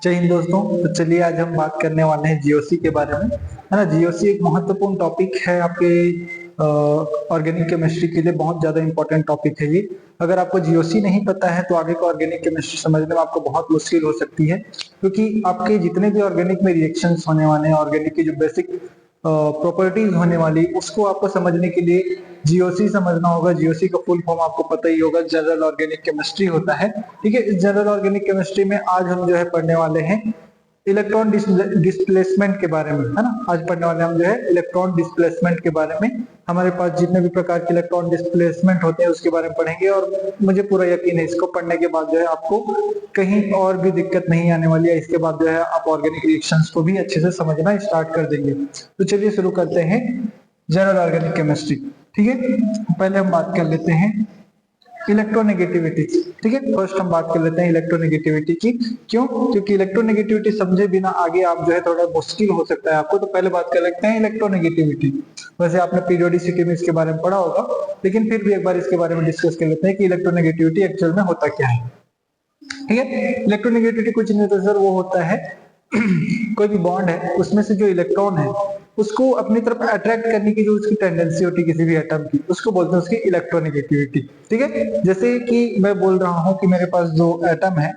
जय हिंद दोस्तों। तो चलिए आज हम बात करने वाले हैं जीओसी के बारे में, है ना। जीओसी एक महत्वपूर्ण टॉपिक है आपके ऑर्गेनिक केमिस्ट्री के लिए, बहुत ज्यादा इंपॉर्टेंट टॉपिक है ये। अगर आपको जीओसी नहीं पता है तो आगे का ऑर्गेनिक केमिस्ट्री समझने में आपको बहुत मुश्किल हो सकती है, क्योंकि आपके जितने भी ऑर्गेनिक में रिएक्शंस होने वाले हैं, ऑर्गेनिक की जो बेसिक प्रॉपर्टीज होने वाली, उसको आपको समझने के लिए जीओसी समझना होगा। जीओसी का फुल फॉर्म आपको पता ही होगा, जनरल ऑर्गेनिक केमिस्ट्री होता है। ठीक है, इस जनरल ऑर्गेनिक केमिस्ट्री में आज हम जो है पढ़ने वाले हैं इलेक्ट्रॉन डिस्प्लेसमेंट के बारे में, है ना। आज पढ़ने वाले हम जो है इलेक्ट्रॉन डिस्प्लेसमेंट के बारे में। हमारे पास जितने भी प्रकार के इलेक्ट्रॉन डिस्प्लेसमेंट होते हैं उसके बारे में पढ़ेंगे, और मुझे पूरा यकीन है इसको पढ़ने के बाद जो है आपको कहीं और भी दिक्कत नहीं आने वाली है। इसके बाद जो है आप ऑर्गेनिक रिएक्शंस को भी अच्छे से समझना स्टार्ट कर देंगे। तो चलिए शुरू करते हैं जनरल ऑर्गेनिक केमिस्ट्री। ठीक है, पहले हम बात कर लेते हैं इलेक्ट्रोनेगेटिविटी। ठीक है, फर्स्ट हम बात कर लेते हैं इलेक्ट्रोनेगेटिविटी की। क्यों? क्योंकि इलेक्ट्रोनेगेटिविटी समझे बिना आगे आप जो है थोड़ा मुश्किल हो सकता है आपको। तो पहले बात कर लेते हैं इलेक्ट्रोनेगेटिविटी। वैसे आपने पीरियोडिसिटी में इसके बारे में पढ़ा होगा, लेकिन फिर भी एक बार इसके बारे में डिस्कस कर लेते हैं कि इलेक्ट्रोनेगेटिविटी एक्चुअल में होता क्या है। ठीक है, इलेक्ट्रोनेगेटिविटी कुछ नहीं होता सर, वो होता है कोई भी बॉन्ड है उसमें से जो इलेक्ट्रॉन है उसको अपनी तरफ अट्रैक्ट करने की जो उसकी टेंडेंसी होती है किसी भी एटम की, उसको बोलते हैं उसकी इलेक्ट्रोनेगेटिविटी। ठीक है, जैसे कि मैं बोल रहा हूं कि मेरे पास जो एटम है,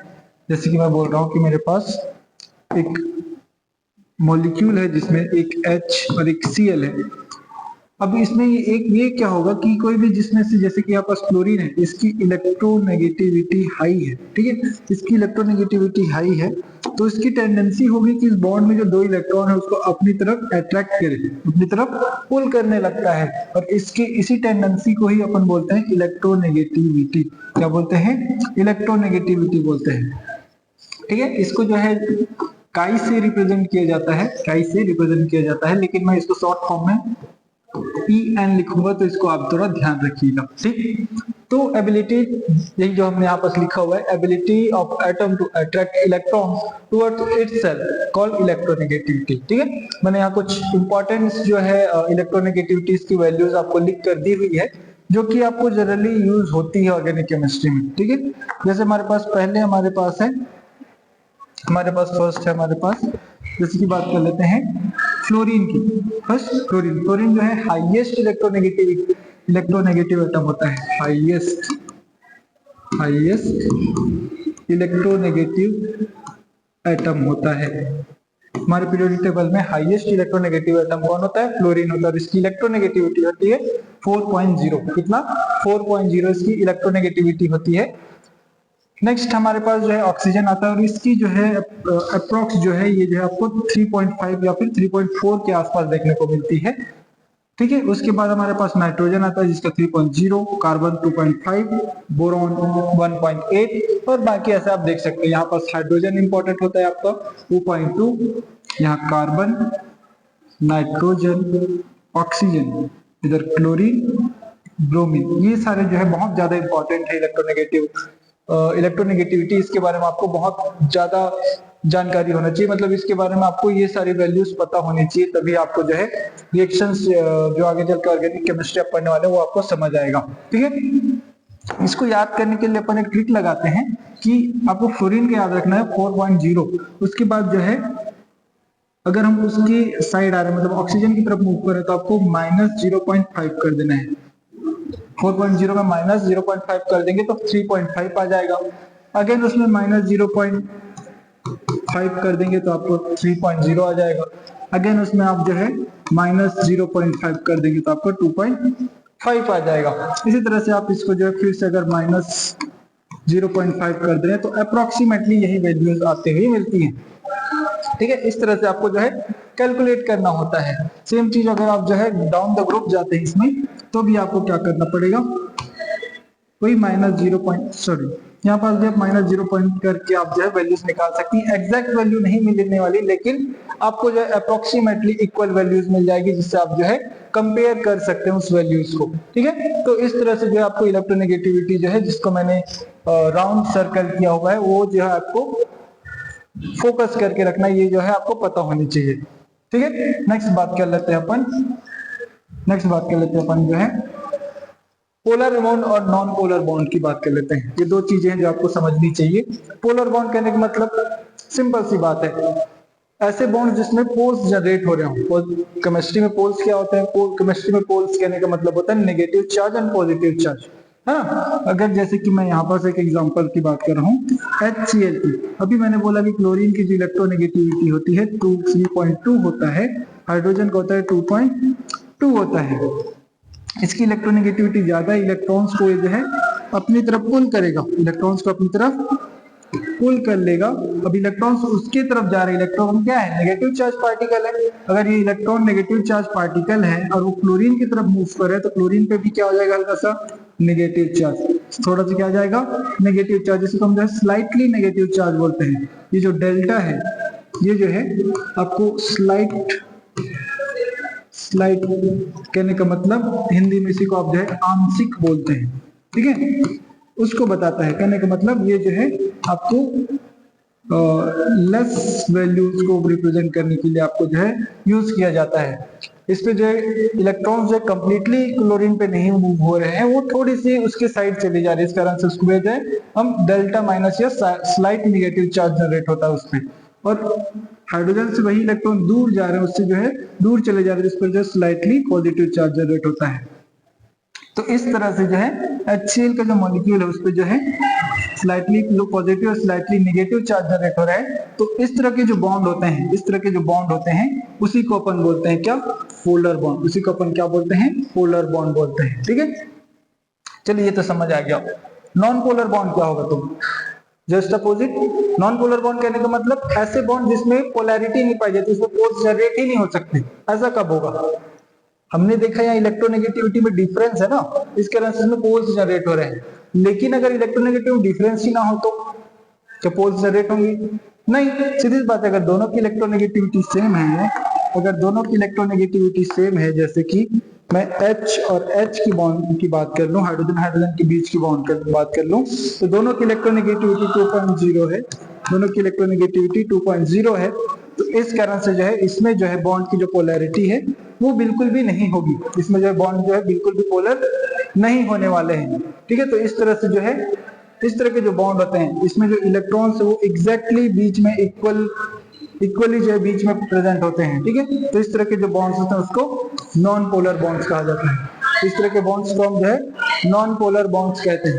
जैसे कि मैं बोल रहा हूं कि मेरे पास एक मॉलिक्यूल है जिसमें एक H और एक Cl है। अब इसमें ये क्या होगा कि कोई भी जिसमें से, जैसे कि यहाँ पास क्लोरीन है, इसकी इलेक्ट्रोनेगेटिविटी हाई है। ठीक है, इसकी इलेक्ट्रोनेगेटिविटी हाई है, तो इसकी टेंडेंसी होगी कि इस बॉन्ड में जो दो इलेक्ट्रॉन है उसको अपनी तरफ अट्रैक्ट करे, अपनी तरफ पुल करने लगता है, और इसकी इसी टेंडेंसी को ही अपन बोलते हैं इलेक्ट्रोनेगेटिविटी। क्या बोलते हैं? इलेक्ट्रोनेगेटिविटी बोलते हैं। ठीक है, इसको जो है काई से रिप्रेजेंट किया जाता है, काई से रिप्रेजेंट किया जाता है, लेकिन मैं इसको शॉर्ट फॉर्म में EN लिखूंगा, तो इसको आप थोड़ा ध्यान रखिएगा। ठीक, तो एबिलिटी, यही जो हमने यहाँ पर लिखा हुआ है, ability of atom to attract electrons towards itself called electronegativity. ठीक है, मैंने यहाँ कुछ इंपॉर्टेंस जो है इलेक्ट्रोनेगेटिविटीज की वैल्यूज आपको लिख कर दी हुई है, जो कि आपको जनरली यूज होती है ऑर्गेनिक केमिस्ट्री में। ठीक है, जैसे हमारे पास पहले हमारे पास फर्स्ट है हमारे पास, जैसे की बात कर लेते हैं फ्लोरीन की। फर्स्ट फ्लोरीन जो है हाईएस्ट इलेक्ट्रोनेगेटिव एटम होता है, हाईएस्ट इलेक्ट्रोनेगेटिव एटम होता है। हमारे पीरियोडिक टेबल में हाईएस्ट इलेक्ट्रोनेगेटिव एटम कौन होता है? फ्लोरीन होता है, और इसकी इलेक्ट्रोनेगेटिविटी होती है 4.0। कितना? 4.0 इसकी इलेक्ट्रोनेगेटिविटी होती है। नेक्स्ट हमारे पास जो है ऑक्सीजन आता है, और इसकी जो है अप्रोक्स जो है ये जो है आपको 3.5 या फिर 3.4 के आसपास देखने को मिलती है। ठीक है, उसके बाद हमारे पास नाइट्रोजन आता है जिसका 3.0, कार्बन 2.5, बोरॉन 1.8, और बाकी ऐसे आप देख सकते हैं। यहाँ पास हाइड्रोजन इंपॉर्टेंट होता है आपका 2.2, यहाँ कार्बन, नाइट्रोजन, ऑक्सीजन, इधर क्लोरीन, ब्रोमीन, ये सारे जो है बहुत ज्यादा इंपॉर्टेंट है इलेक्ट्रोनेगेटिविटी। इसके बारे में आपको बहुत ज्यादा जानकारी होना चाहिए, मतलब इसके बारे में आपको ये सारी वैल्यूज पता होनी चाहिए, तभी आपको जो है रिएक्शंस जो आगे चलकर ऑर्गेनिक केमिस्ट्री आप पढ़ने वाले हैं वो आपको समझ आएगा। ठीक है, इसको याद करने के लिए अपन एक ट्रिक लगाते हैं कि आपको फ्लोरीन का याद रखना है 4.0। उसके बाद जो है अगर हम उसकी साइड आ रहे हैं, मतलब ऑक्सीजन की तरफ मूव कर रहे हैं, तो आपको -0.5 कर देना है। 4.0 में -0.5 कर देंगे तो 3.5 आ जाएगा। अगेन उसमें -0.5 कर देंगे तो आपको 3.0 आ जाएगा। अगेन उसमें आप जो है -0.5 कर देंगे तो आपको 2.5 आ जाएगा। इसी तरह से आप इसको जो है फिर से अगर -0.5 कर दें तो अप्रोक्सीमेटली यही वैल्यूज आते हुए मिलती हैं। ठीक है, इस तरह से आपको जो है कैलकुलेट करना होता है। सेम चीज अगर आप जो है डाउन द ग्रुप जाते हैं इसमें, तो भी आपको क्या करना पड़ेगा, वही यहाँ पास भी आप -0 करके आप जो है वैल्यूज निकाल सकती हैं। एग्जैक्ट वैल्यू नहीं मिलने वाली, लेकिन आपको जो है अप्रोक्सीमेटली इक्वल वैल्यूज मिल जाएगी, जिससे आप जो है कंपेयर कर सकते हैं उस वैल्यूज को। ठीक है, तो इस तरह से जो है आपको इलेक्ट्रोनेगेटिविटी जो है, जिसको मैंने राउंड सर्कल किया हुआ है, वो जो है आपको फोकस करके रखना, ये जो है आपको पता होनी चाहिए। ठीक है, नेक्स्ट बात कर लेते हैं अपन जो है पोलर बॉन्ड और नॉन पोलर बॉन्ड की बात कर लेते हैं। ये दो चीजें हैं जो आपको समझनी चाहिए। पोलर बॉन्ड कहने का मतलब सिंपल सी बात है। ऐसे बॉन्ड जिसमें पोल्स जनरेट हो रहे हो, केमिस्ट्री में पोल्स क्या होते हैं? केमिस्ट्री में पोल्स कहने का मतलब होता है negative charge and positive charge, है ना। अगर जैसे कि मैं यहाँ पर से एक एग्जांपल की बात कर रहा हूँ, HCl की, अभी मैंने बोला कि क्लोरीन की जो इलेक्ट्रोनेगेटिविटी होती है 3.2 होता है, हाइड्रोजन का होता है 2.2 होता है। इसकी इलेक्ट्रोनेगेटिविटी ज्यादा, इलेक्ट्रॉन्स को जो है अपनी तरफ पुल करेगा, इलेक्ट्रॉन्स को अपनी तरफ पुल कर लेगा। अब इलेक्ट्रॉन्स उसके तरफ जा रहे हैं, इलेक्ट्रॉन क्या है? नेगेटिव चार्ज पार्टिकल है। अगर ये इलेक्ट्रॉन नेगेटिव चार्ज पार्टिकल है और वो क्लोरीन की तरफ मूव कर रहा है, तो क्लोरीन पे भी क्या हो जाएगा? हल्का सा नेगेटिव चार्ज, थोड़ा सा क्या आ जाएगा? नेगेटिव चार्ज, जिसको हम जो है स्लाइटली नेगेटिव चार्ज बोलते हैं। ये जो डेल्टा है, ये जो है आपको स्लाइट कहने का मतलब हिंदी में इसी को आप जो है आंशिक बोलते हैं, ठीक है, उसको बताता है। कहने का मतलब ये जो है आपको लेस वैल्यूज को रिप्रेजेंट करने के लिए आपको जो है यूज किया जाता है। इस पे जो है इलेक्ट्रॉन्स जो कंप्लीटली क्लोरीन पे नहीं मूव हो रहे हैं, वो थोड़ी सी उसके साइड चली जा रही है, इस कारण से उसको जो है हम डेल्टा माइनस या स्लाइट नेगेटिव चार्ज जनरेट होता है उस पे। और हाइड्रोजन से वही इलेक्ट्रॉन दूर जा रहे हैं, उससे जो है दूर चले जा रहे हैं, जिस पर जो स्लाइटली पॉजिटिव चार्ज जनरेट होता है। तो इस तरह से जो है HCl का जो मॉलिक्यूल है उस पे जो है स्लाइटली पॉजिटिव और स्लाइटली नेगेटिव चार्ज जनरेट हो रहा है। तो इस तरह के जो बॉन्ड होते हैं, इस तरह के जो बॉन्ड होते हैं, उसी को अपन बोलते हैं क्या? Polar bond. उसी को अपन क्या बोलते हैं? पोलर बॉन्ड बोलते हैं, ठीक है। चलिए ये तो समझ आ गया। नॉन पोलर बॉन्ड क्या होगा? तुम just opposite. Non polar bond कहने का मतलब ऐसे बॉन्ड जिसमें पोलैरिटी नहीं पाई जाती, इसमें पोल्स जनरेट ही नहीं हो सकते। ऐसा कब होगा? हमने देखा यहाँ इलेक्ट्रोनेगेटिविटी में डिफरेंस है ना, इस कारण से इसमें पोल्स जनरेट हो रहे हैं। लेकिन अगर इलेक्ट्रोनेगेटिव डिफरेंस ही ना हो तो क्या पोल्स जनरेट होंगे? नहीं, सीधी बात है। अगर दोनों की इलेक्ट्रोनेगेटिविटी सेम है, अगर दोनों की इलेक्ट्रोनेगेटिविटी सेम है, जैसे कि मैं H और H की बॉन्ड की बात कर लूं, हाइड्रोजन हाइड्रोजन के बीच की बॉन्ड की बात कर लूं, तो दोनों की इलेक्ट्रोनेगेटिविटी 2.0 है, दोनों की इलेक्ट्रोनेगेटिविटी 2.0 है। तो इस कारण से जो है इसमें जो है बॉन्ड की जो पोलैरिटी है वो बिल्कुल भी नहीं होगी, इसमें जो है बॉन्ड जो है बिल्कुल भी पोलर नहीं होने वाले हैं, ठीक है। तो इस तरह से जो है इस तरह के जो बॉन्ड होते हैं, इसमें जो इलेक्ट्रॉन्स है वो एग्जैक्टली बीच में इक्वली जो है बीच में प्रेजेंट होते हैं, ठीक है। तो इस तरह के जो बॉन्ड्स होते हैं उसको नॉन पोलर बॉन्ड्स कहा जाता है। इस तरह के बॉन्ड्स को हम जो है नॉन पोलर बॉन्ड्स कहते हैं।